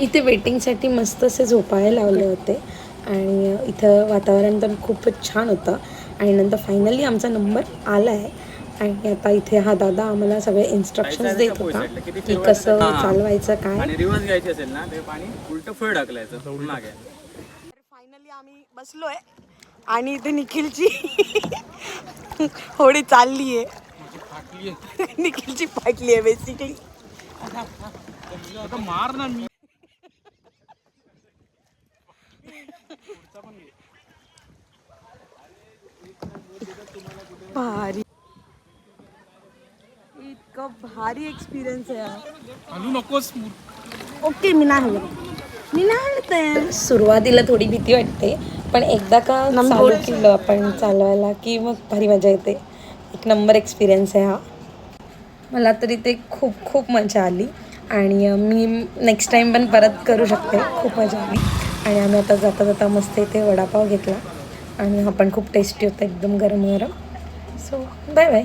इथे वेटिंगसाठी मस्त असे झोपाळे लावले होते आणि इथं वातावरण तर खूपच छान होतं. आणि नंतर फायनली आमचा नंबर आला आहे आणि आता इथे हा दादा आम्हाला सगळे इन्स्ट्रक्शन्स देत होता की कसं चालवायचं काय. आणि रिवर्स घ्यायची असेल ना ते पाणी उलट फळ ढकलायचं पुन्हा घ्या. फायनली आम्ही बसलोय आणि इथे निखिलची होडी चालली आहे. निखिलची फाटली आहे बेसिकली. मार ना मी. भारी, इतकं भारी एक्सपिरियन्स आहे. हलू नकोस. ओके मी नाही हलत. सुरुवातीला थोडी भीती वाटते पण एकदा का चालू केलं आपण चालवायला की मग भारी मजा येते. एक नंबर एक्सपिरियन्स आहे हा. मला तरी ते खूप खूप मजा आली आणि मी नेक्स्ट टाईम पण परत करू शकते. खूप मजा आली आणि आम्ही आता जाता जाता मस्त इथे वडापाव घेतला आणि हा पण खूप टेस्टी होता एकदम गरम गरम. So bye bye.